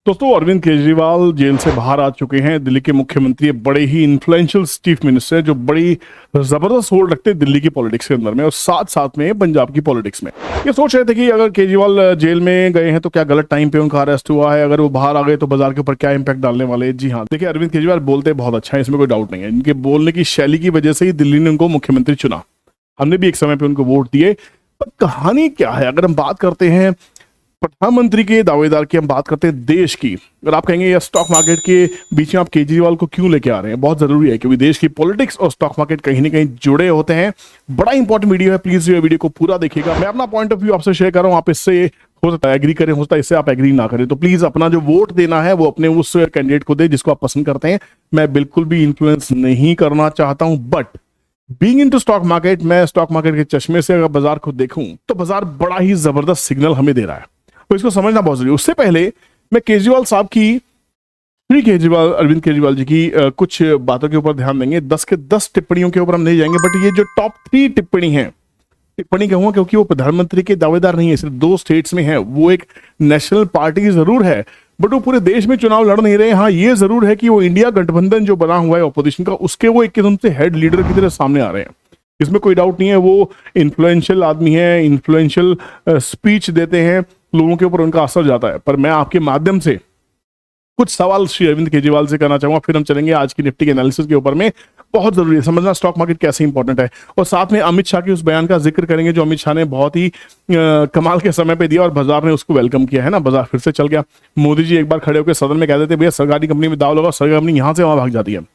दोस्तों, अरविंद केजरीवाल जेल से बाहर आ चुके हैं। दिल्ली के मुख्यमंत्री बड़े ही इन्फ्लुएंशियल चीफ मिनिस्टर जो बड़ी जबरदस्त होल्ड रखते हैं दिल्ली की पॉलिटिक्स के अंदर में और साथ साथ में पंजाब की पॉलिटिक्स में। ये सोच रहे थे कि अगर केजरीवाल जेल में गए हैं तो क्या गलत टाइम पे उनका अरेस्ट हुआ है, अगर वो बाहर आ गए तो बाजार के ऊपर क्या इंपैक्ट डालने वाले हैं। जी हाँ, देखिए, अरविंद केजरीवाल बोलते बहुत अच्छा है, इसमें कोई डाउट नहीं है। इनके बोलने की शैली की वजह से ही दिल्ली ने उनको मुख्यमंत्री चुना। हमने भी एक समय पे उनको वोट दिए। पर कहानी क्या है, अगर हम बात करते हैं प्रधानमंत्री के दावेदार की, हम बात करते हैं देश की। अगर आप कहेंगे या स्टॉक मार्केट के बीच में आप केजरीवाल को क्यों लेके आ रहे हैं, बहुत जरूरी है क्योंकि देश की पॉलिटिक्स और स्टॉक मार्केट कहीं ना कहीं जुड़े होते हैं। बड़ा इंपॉर्टेंट वीडियो है, प्लीज ये वीडियो को पूरा देखिएगा। मैं अपना पॉइंट ऑफ व्यू आपसे शेयर कर रहा हूँ, आप इससे हो सकता है एग्री करें, हो सकता है इससे आप एग्री ना करें। तो प्लीज अपना जो वोट देना है वो अपने उस कैंडिडेट को दे जिसको आप पसंद करते हैं। मैं बिल्कुल भी इन्फ्लुएंस नहीं करना चाहता हूं, but being into stock market, मैं स्टॉक मार्केट के चश्मे से अगर बाजार को देखूं तो बाजार बड़ा ही जबरदस्त सिग्नल हमें दे रहा है, तो इसको समझना बहुत जरूरी है। उससे पहले मैं केजरीवाल साहब की, अरविंद केजरीवाल जी की कुछ बातों के ऊपर ध्यान देंगे। 10 के 10 टिप्पणियों के ऊपर हम नहीं जाएंगे, बट ये जो टॉप 3 टिप्पणी है, टिप्पणी कहूंगा क्योंकि वो प्रधानमंत्री के दावेदार नहीं है, सिर्फ 2 स्टेट्स में है। वो एक नेशनल पार्टी जरूर है, बट वो पूरे देश में चुनाव लड़ नहीं रहे। हाँ, ये जरूर है कि वो इंडिया गठबंधन जो बना हुआ है ऑपोजिशन का, उसके वो एक किस्म से हेड लीडर की तरह सामने आ रहे हैं। इसमें कोई डाउट नहीं है। वो इन्फ्लुएंशियल आदमी है, इन्फ्लुएंशियल स्पीच देते हैं, लोगों के ऊपर उनका असर जाता है। पर मैं आपके माध्यम से कुछ सवाल श्री अरविंद केजरीवाल से करना चाहूंगा, फिर हम चलेंगे आज की निफ्टी के एनालिसिस के ऊपर में। बहुत जरूरी है समझना स्टॉक मार्केट कैसे इंपॉर्टेंट है, और साथ में अमित शाह के उस बयान का जिक्र करेंगे जो अमित शाह ने बहुत ही कमाल के समय पे दिया और बाजार ने उसको वेलकम किया है ना। बाजार फिर से चल गया। मोदी जी एक बार खड़े होकर सदन में कह देते भैया सरकारी कंपनी में दाव लगाओ, सरकारी कंपनी यहां से वहां भाग जाती है।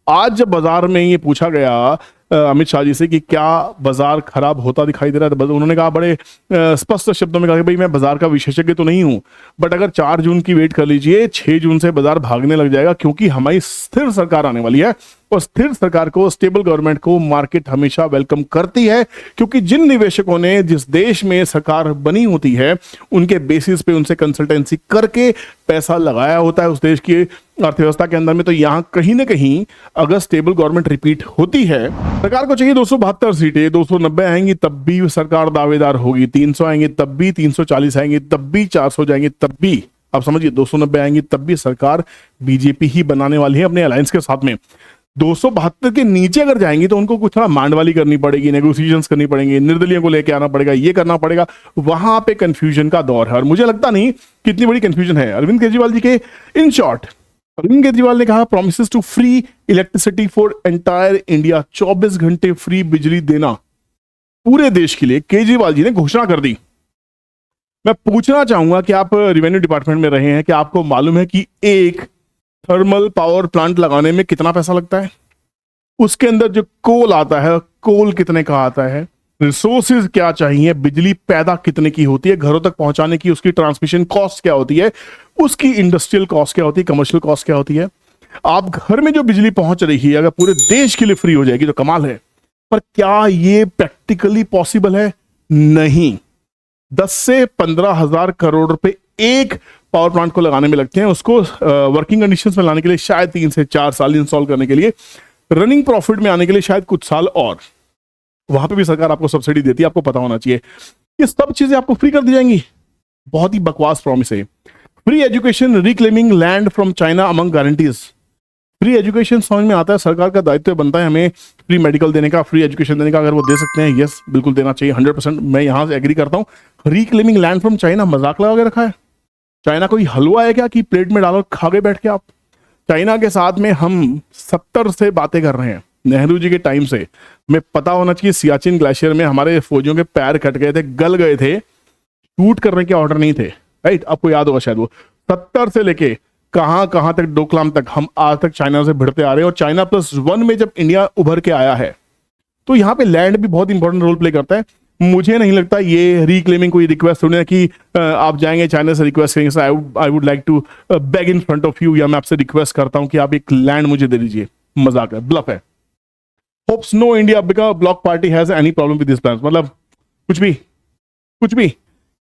आज जब बाजार में ये पूछा गया अमित शाह जी से कि क्या बाजार खराब होता दिखाई दे रहा है, तो उन्होंने कहा बड़े स्पष्ट शब्दों में कहा कि भाई मैं बाजार का विशेषज्ञ तो नहीं हूं, बट अगर 4 जून की वेट कर लीजिए, 6 जून से बाजार भागने लग जाएगा क्योंकि हमारी स्थिर सरकार आने वाली है। और स्थिर सरकार को, स्टेबल गवर्नमेंट को मार्केट हमेशा वेलकम करती है, क्योंकि जिन निवेशकों ने जिस देश में सरकार बनी होती है उनके बेसिस पे उनसे कंसल्टेंसी करके पैसा लगाया होता है उस देश की अर्थव्यवस्था के अंदर में। तो यहां कहीं ना कहीं अगर स्टेबल गवर्नमेंट रिपीट होती है, सरकार को चाहिए 272 सीटें, 290 आएंगी तब भी सरकार दावेदार होगी, 300 आएंगे तब भी, 340 आएंगे तब भी, 400 जाएंगे तब भी। आप समझिए 290 आएंगी तब भी सरकार बीजेपी ही बनाने वाली है अपने अलायंस के साथ में। 272 के नीचे अगर जाएंगी तो उनको कुछ थोड़ा मांडवाली करनी पड़ेगी, नेगोशिएशंस करनी पड़ेंगी, निर्दलीय को लेके आना पड़ेगा, ये करना पड़ेगा। वहां पे कंफ्यूजन का दौर है और मुझे लगता नहीं कितनी बड़ी कंफ्यूजन है अरविंद केजरीवाल जी के। इन शॉर्ट, अरविंद केजरीवाल ने कहा promises to free electricity for entire India, 24 घंटे फ्री बिजली देना पूरे देश के लिए केजरीवाल जी ने घोषणा कर दी। मैं पूछना चाहूंगा कि आप रेवेन्यू डिपार्टमेंट में रहे हैं, कि आपको मालूम है कि एक थर्मल पावर प्लांट लगाने में कितना पैसा लगता है? उसके अंदर जो कोल आता है, कोल कितने का आता है, रिसोर्सेज क्या चाहिए, बिजली पैदा कितने की होती है, घरों तक पहुंचाने की उसकी ट्रांसमिशन कॉस्ट क्या होती है, उसकी इंडस्ट्रियल कॉस्ट क्या होती है, कमर्शियल कॉस्ट क्या होती है। आप घर में जो बिजली पहुंच रही है अगर पूरे देश के लिए फ्री हो जाएगी तो कमाल है। पर क्या ये प्रैक्टिकली पॉसिबल है? नहीं। 10 से 15 हजार करोड़ रुपए एक पावर प्लांट को लगाने में लगते हैं, उसको वर्किंग कंडीशंस में लाने के लिए शायद 3 से 4 साल, इंस्टॉल करने के लिए, रनिंग प्रॉफिट में आने के लिए शायद कुछ साल, और वहां पे भी सरकार आपको सब्सिडी देती है, आपको पता होना चाहिए। ये सब चीजें आपको फ्री कर दी जाएंगी। बहुत ही बकवास प्रॉमिस है। Free education, reclaiming land from China among guarantees. Free education समझ में आता है, सरकार का दायित्व बनता है हमें फ्री मेडिकल देने का, फ्री एजुकेशन देने का। अगर वो दे सकते हैं, यस बिल्कुल देना चाहिए, 100% मैं यहां से एग्री करता हूं। रिक्लेमिंग लैंड फ्रॉम चाइना, मजाक लगा के रखा है? चाइना कोई हलवा है क्या कि प्लेट में डालो खा गए बैठ के आप? चाइना के साथ में हम 70 से बातें कर रहे हैं, नेहरू जी के टाइम से। हमें पता होना चाहिए सियाचिन ग्लेशियर में हमारे फौजियों के पैर कट गए थे, गल गए थे, शूट करने के ऑर्डर नहीं थे, राइट? आपको याद होगा शायद वो 70 से लेके कहां तक, डोकलाम तक, हम आज तक चाइना से भिड़ते आ रहे हैं। और चाइना +1 में जब इंडिया उभर के आया है तो यहाँ पे लैंड भी बहुत इंपॉर्टेंट रोल प्ले करता है। मुझे नहीं लगता ये रिक्लेमिंग कोई रिक्वेस्ट थोड़ी है कि आप जाएंगे चाइना से रिक्वेस्ट करेंगे I would like to beg in front of you, या मैं आपसे रिक्वेस्ट करता हूं कि आप एक लैंड मुझे दे दीजिए। मजाक है, ब्लफ है। Hopes no India because block party has any problem with this plan, मतलब कुछ भी।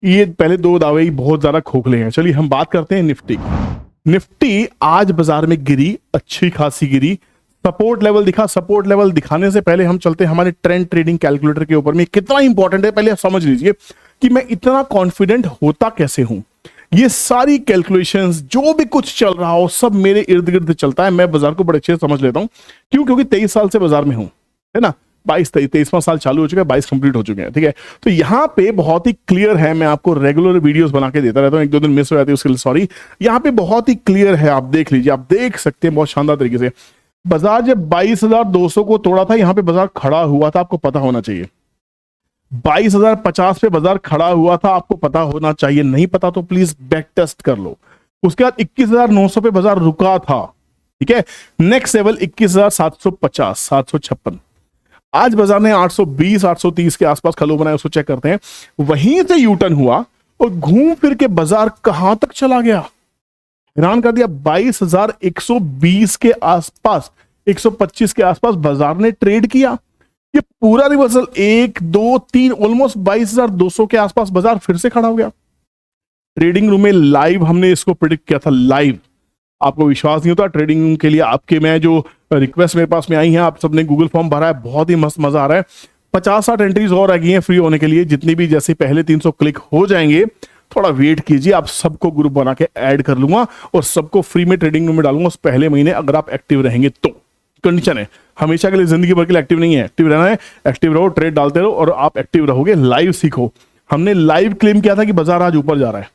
ये पहले 2 दावे ही बहुत ज्यादा खोखले हैं। चलिए हम बात करते हैं निफ्टी की। निफ्टी आज बाजार में गिरी, अच्छी खासी गिरी, सपोर्ट लेवल दिखा। सपोर्ट लेवल दिखाने से पहले हम चलते हैं हमारे ट्रेंड ट्रेडिंग कैलकुलेटर के ऊपर में। कितना इंपॉर्टेंट है पहले आप समझ लीजिए कि मैं इतना कॉन्फिडेंट होता कैसे हूं। ये सारी कैलकुलेशंस जो भी कुछ चल रहा हो सब मेरे इर्द गिर्द चलता है। मैं बाजार को बड़े अच्छे से समझ लेता हूं। क्यों? क्योंकि 23 साल से बाजार में हूं, है ना। 23वां साल चालू हो चुका है, 22 कंप्लीट हो चुके हैं, ठीक है। तो यहाँ पे बहुत ही क्लियर है, मैं आपको रेगुलर वीडियोस बना के देता रहता हूँ, 1-2 दिन मिस हो जाती है उसके लिए सॉरी। यहाँ पे बहुत ही क्लियर है, आप देख लीजिए, आप देख सकते हैं बहुत शानदार तरीके से। बाजार जब 22,200 को तोड़ा था, यहाँ पे बाजार खड़ा हुआ था, आपको पता होना चाहिए। 22,050 पे बाजार खड़ा हुआ था, आपको पता होना चाहिए। नहीं पता तो प्लीज बैक टेस्ट कर लो। उसके बाद 21,900 पे बाजार रुका था, ठीक है। Next level 21,750, 756। आज बाजार ने 820, 830 के आसपास खलो बनाया, उसको चेक करते हैं। वहीं से यूटर्न हुआ और घूम फिर के बाजार कहां तक चला गया, हैरान कर दिया। 22,120 के आसपास, 125 के आसपास बाजार ने ट्रेड किया। ये पूरा रिवर्सल 1 2 3 ऑलमोस्ट 22,200 के आसपास बाजार फिर से खड़ा हो गया। ट्रेडिंग रूम में लाइव हमने इसको प्रिडिक्ट किया था, लाइव। आपको विश्वास नहीं होता, ट्रेडिंग रूम के लिए आपके मैं जो रिक्वेस्ट मेरे पास में आई है, आप सबने गूगल फॉर्म भरा है, बहुत ही मस्त मजा आ रहा है। 50-60 एंट्रीज और आ गई हैं फ्री होने के लिए। जितनी भी जैसे पहले 300 क्लिक हो जाएंगे, थोड़ा वेट कीजिए, आप सबको ग्रुप बना के ऐड कर लूंगा और सबको फ्री में ट्रेडिंग रूम में डालूंगा उस पहले महीने, अगर आप एक्टिव रहेंगे तो। कंडीशन है, हमेशा के लिए जिंदगी भर के लिए एक्टिव नहीं है, एक्टिव रहना है। एक्टिव रहो, ट्रेड डालते रहो और आप एक्टिव रहोगे। लाइव सीखो। हमने लाइव क्लेम किया था कि बाजार आज ऊपर जा रहा है।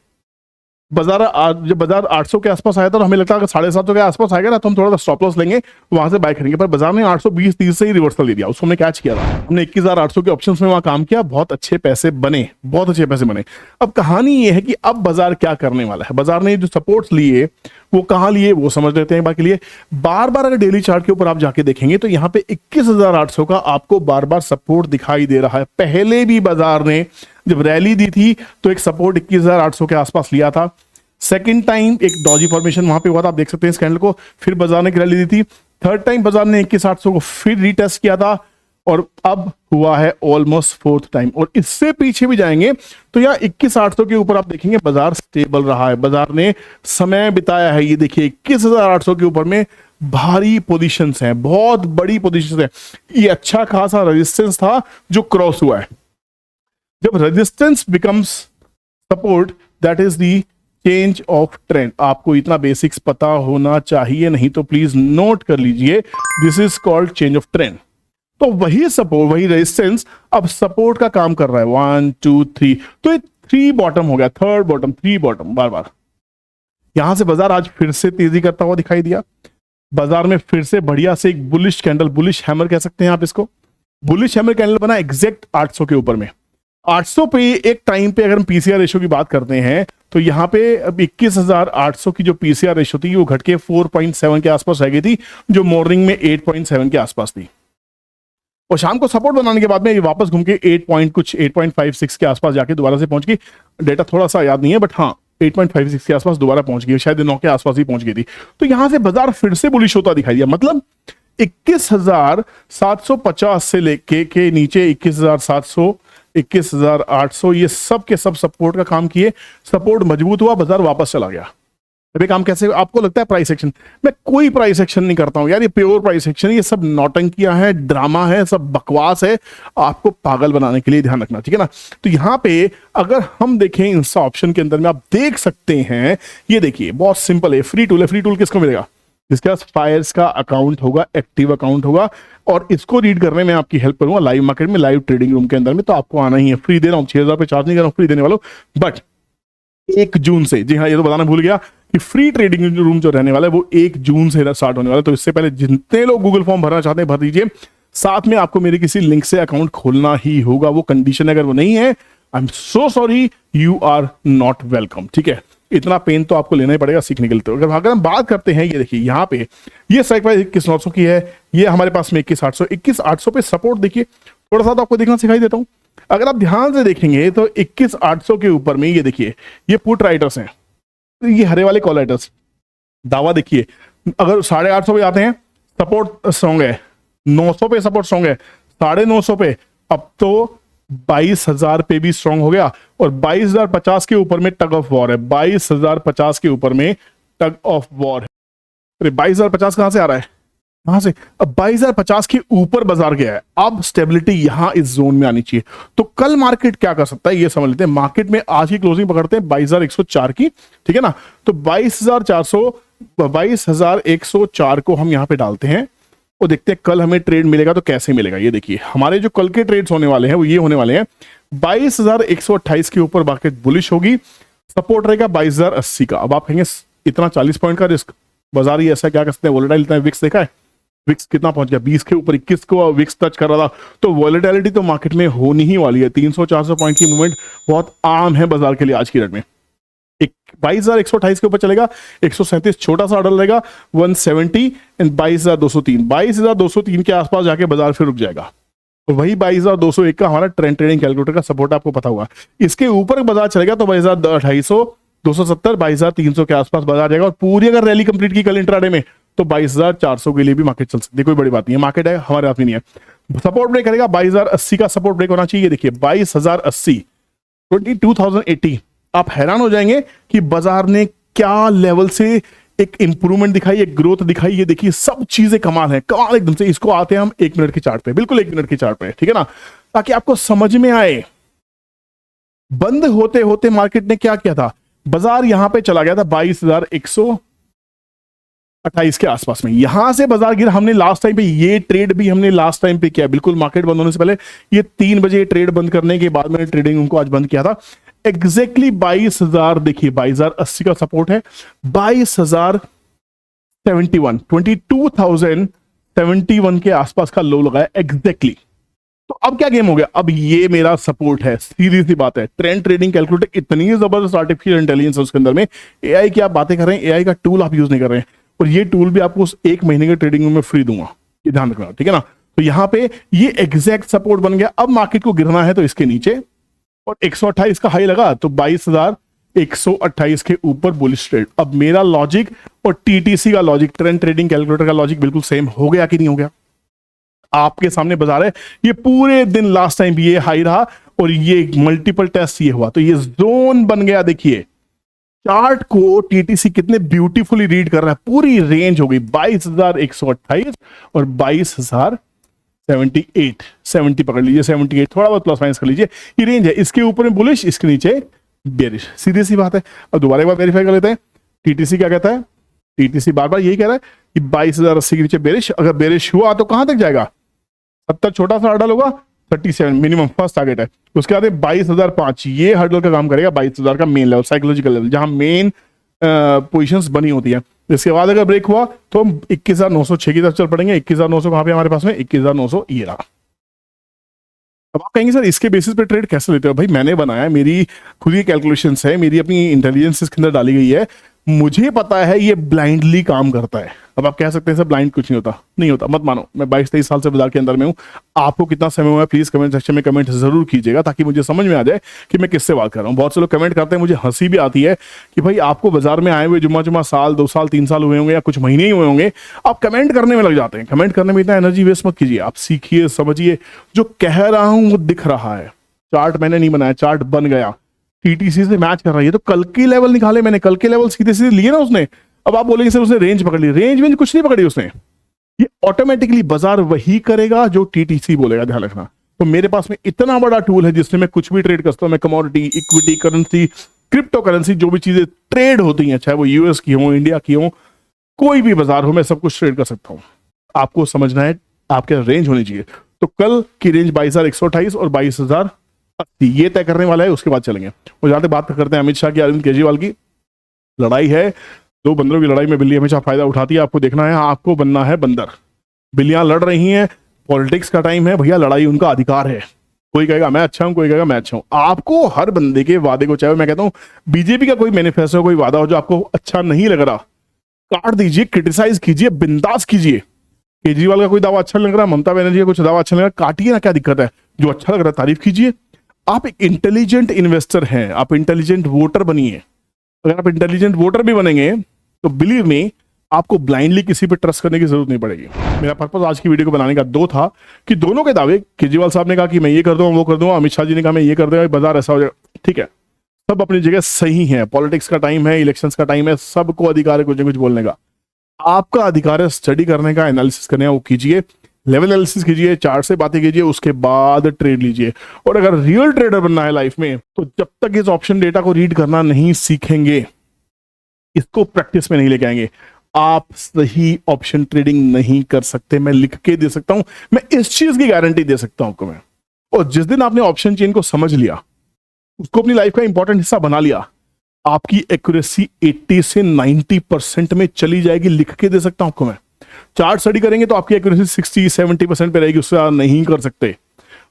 जब बाजार 800 के आसपास आया था तो हमें लगता है कि 750 के आसपास आएगा ना तो हम थोड़ा सा स्टॉप लॉस लेंगे, वहां से बाय करेंगे। पर बाजार ने 820-30 से ही रिवर्सल दे दिया, उसको हमने कैच किया था। हमने 21,800 के ऑप्शंस में वहां काम किया, बहुत अच्छे पैसे बने, बहुत अच्छे पैसे बने। अब कहानी ये है कि अब बाजार क्या करने वाला है। बाजार ने जो सपोर्ट्स लिए वो कहां लिए वो समझ लेते हैं। बाकी लिए बार बार अगर डेली चार्ट के ऊपर आप जाके देखेंगे तो यहाँ पे 21,800 का आपको बार बार सपोर्ट दिखाई दे रहा है। पहले भी बाजार ने जब रैली दी थी तो एक सपोर्ट 21,800 के आसपास लिया था। सेकंड टाइम एक डॉजी फॉर्मेशन वहां पे हुआ था, आप देख सकते हैं इस कैंडल को। फिर बाजार ने एक रैली दी थी। थर्ड टाइम बाजार ने 21,800 को फिर रीटेस्ट किया था और अब हुआ है ऑलमोस्ट फोर्थ टाइम। और इससे पीछे भी जाएंगे तो यहाँ 21,800 के ऊपर आप देखेंगे बाजार स्टेबल रहा है, बाजार ने समय बिताया है। ये देखिए 21,800 के ऊपर में भारी पोजीशंस हैं, बहुत बड़ी पोजीशंस है। ये अच्छा खासा रेजिस्टेंस था जो क्रॉस हुआ है। जब resistance becomes support, that is the change of trend. आपको इतना बेसिक्स पता होना चाहिए, नहीं तो प्लीज नोट कर लीजिए, this is called change of trend. तो वही सपोर्ट, वही रेजिस्टेंस अब सपोर्ट का काम कर रहा है। 1 2 3, तो ये 3 बॉटम हो गया, थर्ड बॉटम, 3 बॉटम बार बार। यहां से बाजार आज फिर से तेजी करता हुआ दिखाई दिया। बाजार में फिर से बढ़िया से एक बुलिश कैंडल, बुलिश हैमर कह सकते हैं आप इसको, बुलिश हैमर कैंडल बना एग्जैक्ट 800 के ऊपर में। 800 पे एक टाइम पे अगर हम पीसीआर रेशियो की बात करते हैं तो यहाँ पे अब 21,800 की जो पीसीआर रेशियो थी वो घट के 4.7 के आसपास रह गई थी, जो मॉर्निंग में 8.7 के आसपास थी। और शाम को सपोर्ट बनाने के बाद में ये वापस घूम के 8.56 के आसपास जाके दोबारा से पहुंच गई। डेटा थोड़ा सा याद नहीं है बट हाँ 8.56 के आसपास दोबारा पहुंच गई, शायद 9 के आसपास ही पहुंच गई थी। तो यहां से बाजार फिर से बुलिश होता दिखाई दिया। मतलब 21,750 से लेके के नीचे 21,700, 21,800, ये सब के सब सपोर्ट का काम किए। सपोर्ट मजबूत हुआ, बाजार वापस चला गया। अभी काम कैसे, आपको लगता है प्राइस एक्शन, मैं कोई प्राइस एक्शन नहीं करता हूं यार, ये प्योर प्राइस एक्शन, ये सब नौटंकियां है, ड्रामा है, सब बकवास है, आपको पागल बनाने के लिए ध्यान रखना, ठीक है ना। तो यहां पे अगर हम देखें इंस्टा ऑप्शन के अंदर में, आप देख सकते हैं, ये देखिए बहुत सिंपल है, फ्री टूल है। फ्री टूल किसको मिलेगा? जिसके पास फायर्स का अकाउंट होगा, एक्टिव अकाउंट होगा, और इसको रीड करने में आपकी हेल्प करूंगा लाइव मार्केट में, लाइव ट्रेडिंग रूम के अंदर में। तो आपको आना ही है, फ्री दे रहा हूं, 6,000 पे चार्ज नहीं कर रहा हूं, फ्री देने वाला हूं। बट 1 जून से, जी हाँ ये तो बताना भूल गया कि फ्री ट्रेडिंग रूम जो रहने वाला है वो 1 जून से स्टार्ट होने वाला है। तो इससे पहले जितने लोग गूगल फॉर्म भरना चाहते हैं भर दीजिए। साथ में आपको मेरे किसी लिंक से अकाउंट खोलना ही होगा, वो कंडीशन है, अगर वो नहीं है I am so sorry, you are not welcome, ठीक है। इतना पेन तो आपको लेना ही पड़ेगा सीखने के लिए। तो अगर हम बात करते हैं, ये देखिए यहाँ पे ये स्ट्राइक प्राइस 21,900 की है, ये हमारे पास में 21,800, 21,800 पे सपोर्ट देखिए, थोड़ा सा तो आपको देखना सिखाई देता हूं। अगर आप ध्यान से देखेंगे तो 21,800 के ऊपर में ये देखिए, ये पुट राइटर्स हैं, ये हरे वाले कॉल राइटर्स, दावा देखिए, अगर 850 पे आते हैं सपोर्ट स्ट्रॉन्ग है, 900 पे सपोर्ट स्ट्रॉन्ग है, 950 पे, अब तो 22,000 पे भी स्ट्रॉन्ग हो गया, और 22,050 के ऊपर में टग ऑफ वॉर है, 22,050 के ऊपर में टग ऑफ वॉर है। अरे 22,050 कहां से आ रहा है? कहां से? अब 22,050 के ऊपर बाजार गया है, अब स्टेबिलिटी यहां इस जोन में आनी चाहिए। तो कल मार्केट क्या कर सकता है ये समझ लेते हैं। मार्केट में आज की क्लोजिंग पकड़ते हैं 22,104 की, ठीक है ना। तो 22,104 को हम यहां पे डालते हैं और देखते हैं कल हमें ट्रेड मिलेगा तो कैसे मिलेगा। ये देखिए हमारे जो कल के ट्रेड्स होने वाले हैं वो ये होने वाले हैं, 22,128 के ऊपर मार्केट बुलिश होगी, सपोर्ट रहेगा 22,080 का। अब आप कहेंगे इतना 40 पॉइंट का रिस्क, बाजार ही ऐसा क्या कर सकते हैं, वोलेटाइल इतना। विक्स देखा है, विक्स कितना पहुंच गया, 20 के ऊपर 21 को विक्स टच कर रहा था। तो वॉलेटिलिटी तो मार्केट में होनी ही वाली है। 300-400 पॉइंट की मूवमेंट बहुत आम है बाजार के लिए आज की डेट में। 22,128 के ऊपर चलेगा, 137 छोटा सा ऑर्डर रहेगा, 170 एंड 22,203। 22,203 के आसपास जाके बाजार फिर रुक जाएगा। तो वही 22,201 का हमारा ट्रेंड ट्रेडिंग कैलकुलेटर का सपोर्ट आपको पता होगा। इसके ऊपर बाजार चलेगा तो 22,250, 270, 22,300 के आसपास बाजार जाएगा। और पूरी अगर रैली कंप्लीट की कल इंट्राडे में तो 22,400 के लिए भी मार्केट चल सकती है, कोई बड़ी बात नहीं है। मार्केट है, हमारे हाथ में नहीं है। सपोर्ट ब्रेक करेगा 22,080 का सपोर्ट ब्रेक होना चाहिए। देखिए 22,080, 22,080। आप हैरान हो जाएंगे कि बाजार ने क्या लेवल से एक इंप्रूवमेंट दिखाई, एक ग्रोथ दिखाई। ये देखिए सब चीजें कमाल है, कमाल एकदम से। इसको आते हैं हम 1 मिनट के चार्ट पे, बिल्कुल 1 मिनट के चार्ट पे, ठीक है ना, ताकि आपको समझ में आए। बंद होते होते मार्केट ने क्या किया था, बाजार यहां पे चला गया था 22,128 के आसपास में। यहां से बाजार गिरा। हमने लास्ट टाइम पे ये ट्रेड भी हमने लास्ट टाइम पे किया, बिल्कुल मार्केट बंद होने से पहले। ये 3 बजे ट्रेड बंद करने के बाद मैंने ट्रेडिंग उनको आज बंद किया था। एग्जैक्टली 22,000, देखिए 22,080 का सपोर्ट है, 22,071, 22,071 के आसपास का लो लगा है एग्जैक्टली। तो अब क्या गेम हो गया, अब ये मेरा सपोर्ट है, सीधी सी बात है। ट्रेंड ट्रेडिंग कैलकुलेटर इतनी जबरदस्त आर्टिफिशियल इंटेलिजेंस है उसके अंदर में। एआई की आप बातें कर रहे हैं, एआई का टूल आप यूज नहीं कर रहे हैं, और ये टूल भी आपको उस 1 महीने के ट्रेडिंग में फ्री दूंगा, ये ध्यान रखना, ठीक है ना। तो यहां पे ये एग्जैक्ट सपोर्ट बन गया। अब मार्केट को गिरना है तो इसके नीचे, और 128 का हाई लगा तो 22,128 के ऊपर बुलिश ट्रेड। अब मेरा लॉजिक और टीटीसी का लॉजिक, ट्रेंड ट्रेडिंग कैलकुलेटर का लॉजिक बिल्कुल सेम हो गया कि नहीं हो गया? आपके सामने बाजार है, ये पूरे दिन लास्ट टाइम भी ये हाई रहा और ये मल्टीपल टेस्ट ये हुआ, तो ये जोन बन गया। देखिए चार्ट को टीटीसी कितने ब्यूटीफुली रीड कर रहा है, पूरी रेंज हो गई 22,128 और 22,078, 70 पकड़ लीजिए, 78, थोड़ा बहुत प्लस माइनस कर लीजिए, ये रेंज है। इसके ऊपर में बुलिश, इसके नीचे बेरिश, सीधी सी बात है। अब दोबारा एक बार वेरीफाई कर लेते हैं, टीटीसी क्या कहता है। टीटीसी बार बार यही कह रहा है कि 22,080 के नीचे बेरिश। अगर बेरिश हुआ तो कहां तक जाएगा, 70 छोटा सा हर्डल होगा, 37 मिनिमम फर्स्ट टारगेट है। उसके बाद 22,005, ये हर्डल का काम करेगा, 22,000 का मेन लेवल, साइकोलॉजिकल लेवल, जहां मेन पोजीशंस बनी होती है। इसके बाद अगर ब्रेक हुआ तो हम 21,906 की तरफ चल पड़ेंगे। 21,900 कहां पे हमारे पास में, 21,900 ये रहा। अब आप कहेंगे सर इसके बेसिस पे ट्रेड कैसे लेते हो? भाई मैंने बनाया, मेरी खुद की कैलकुलेशंस है, मेरी अपनी इंटेलिजेंस इसके अंदर डाली गई है, मुझे पता है ये ब्लाइंडली काम करता है। अब आप कह सकते हैं सर ब्लाइंड कुछ नहीं होता, नहीं होता, मत मानो। मैं 22-23 साल से बाजार के अंदर में हूं। आपको कितना समय हुआ है प्लीज कमेंट सेक्शन में कमेंट जरूर कीजिएगा, ताकि मुझे समझ में आ जाए कि मैं किससे बात कर रहा हूं। बहुत से लोग कमेंट करते हैं, मुझे हंसी भी आती है कि भाई आपको बाजार में आए हुए जुम्मा साल 2 साल 3 साल हुए होंगे या कुछ महीने ही हुए होंगे, आप कमेंट करने में लग जाते हैं। कमेंट करने में इतना एनर्जी वेस्ट मत कीजिए, आप सीखिए, समझिए। जो कह रहा हूं वो दिख रहा है, चार्ट मैंने नहीं बनाया, चार्ट बन गया, टीटीसी से मैच कर रहा है। तो कल के लेवल निकाले मैंने, कल के लेवल सीधे सीधे लिए ना उसने। अब आप बोलेंगे सर उसने रेंज पकड़ ली, रेंज कुछ नहीं पकड़ी उसने। ये ऑटोमेटिकली बाजार वही करेगा जो टीटीसी बोलेगा, ध्यान रखना। तो मेरे पास में इतना बड़ा टूल है जिससे मैं कुछ भी ट्रेड कर सकता हूं। मैं commodity, equity, currency, crypto currency, जो भी चीजें ट्रेड होती हैं, चाहे वो यूएस की हो, इंडिया की हो, कोई भी बाजार हो, मैं सब कुछ ट्रेड कर सकता हूं। आपको समझना है आपके रेंज होनी चाहिए। तो कल की रेंज 22,128 और 22,080 ये तय करने वाला है। उसके बाद चलेंगे। और जहां तक बात करते हैं अमित शाह की, अरविंद केजरीवाल की लड़ाई है, 2 बंदरों की लड़ाई में बिल्ली हमेशा फायदा उठाती है। आपको देखना है, आपको बनना है बंदर। बिल्लियां लड़ रही हैं, पॉलिटिक्स का टाइम है भैया, लड़ाई उनका अधिकार है। कोई कहेगा मैं अच्छा हूं, कोई कहेगा मैं अच्छा हूं। आपको हर बंदे के वादे को, चाहे मैं कहता हूं बीजेपी का कोई मैनिफेस्टो, कोई वादा हो जो आपको अच्छा नहीं लग रहा, काट दीजिए, क्रिटिसाइज कीजिए, बिंदास कीजिए। केजरीवाल का कोई दावा अच्छा लग रहा, ममता बनर्जी का कुछ दावा अच्छा लग रहा, काटिए ना, क्या दिक्कत है। जो अच्छा लग रहा है तारीफ कीजिए। आप एक इंटेलिजेंट इन्वेस्टर हैं, आप इंटेलिजेंट वोटर बनिए। अगर आप इंटेलिजेंट वोटर भी बनेंगे तो बिलीव मी, आपको ब्लाइंडली किसी पे ट्रस्ट करने की जरूरत नहीं पड़ेगी। मेरा पर्पस आज की वीडियो को बनाने का 2 था कि दोनों के दावे, केजरीवाल साहब ने कहा कि मैं ये कर दूंगा, वो कर दूंगा, अमित शाह जी ने कहा मैं ये कर दूंगा, बाजार ऐसा हो जाएगा। ठीक है, सब अपनी जगह सही है। पॉलिटिक्स का टाइम है, इलेक्शंस का टाइम है, सबको अधिकार है कुछ न कुछ बोलने का। आपका अधिकार है स्टडी करने का, एनालिसिस करने का, वो कीजिए, लेवल एनालिसिस कीजिए, चार्ट से बातें कीजिए, उसके बाद ट्रेड लीजिए। और अगर रियल ट्रेडर बनना है लाइफ में, तो जब तक इस ऑप्शन डेटा को रीड करना नहीं सीखेंगे, इसको प्रैक्टिस में नहीं लेके आएंगे, आप सही ऑप्शन ट्रेडिंग नहीं कर सकते। मैं लिख के दे सकता हूं, मैं इस चीज की गारंटी दे सकता हूं आपको मैं। और जिस दिन आपने ऑप्शन चेन को समझ लिया, उसको अपनी लाइफ का इंपॉर्टेंट हिस्सा बना लिया, आपकी एक्यूरेसी 80 से 90% में चली जाएगी। लिख के दे सकता हूं आपको मैं। चार्ट स्टडी करेंगे तो आपकी एक्यूरेसी 60-70% पे रहेगी, उससे ज्यादा नहीं कर सकते।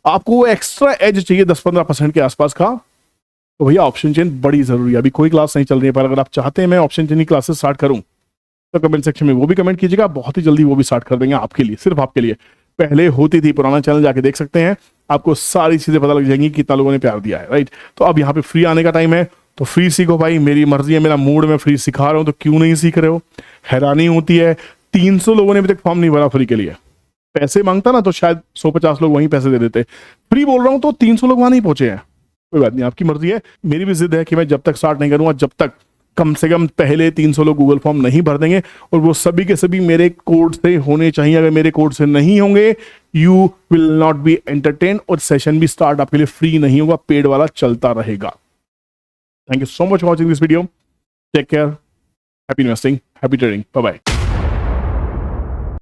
आपको वो एक्स्ट्रा एज चाहिए 10-15% के आसपास का, तो भैया ऑप्शन चेन बड़ी जरूरी है। अभी कोई क्लास नहीं चल रही है, पर अगर आप चाहते हैं मैं ऑप्शन चेन की क्लासेस स्टार्ट करूं, तो कमेंट सेक्शन में वो भी कमेंट कीजिएगा, बहुत ही जल्दी वो भी स्टार्ट कर देंगे आपके लिए, सिर्फ आपके लिए। पहले होती थी, पुराना चैनल जाके देख सकते हैं, आपको सारी चीजें पता लग जाएंगी, कितना लोगों ने प्यार दिया है, राइट। तो अब यहाँ पे फ्री आने का टाइम है, तो फ्री सीखो भाई, मेरी मर्जी है, मेरा मूड, में फ्री सिखा रहा हूं, तो क्यों नहीं सीख रहे हो। हैरानी होती है, 300 लोगों ने अभी तक फॉर्म नहीं भरा फ्री के लिए। पैसे मांगता ना तो शायद 150 लोग वहीं पैसे दे देते। फ्री बोल रहा हूं तो 300 लोग वहां नहीं पहुंचे हैं। कोई बात नहीं, आपकी मर्जी है। मेरी भी जिद है कि मैं जब तक स्टार्ट नहीं करूंगा, जब तक कम से कम पहले 300 लोग गूगल फॉर्म नहीं भर देंगे, और वो सभी के सभी मेरे कोड से होने चाहिए। अगर मेरे कोड से नहीं होंगे, you will not be entertain, और सेशन भी स्टार्ट आपके लिए फ्री नहीं होगा, पेड वाला चलता रहेगा। Thank you so much for watching this video. Take care, happy investing, happy trading, bye bye.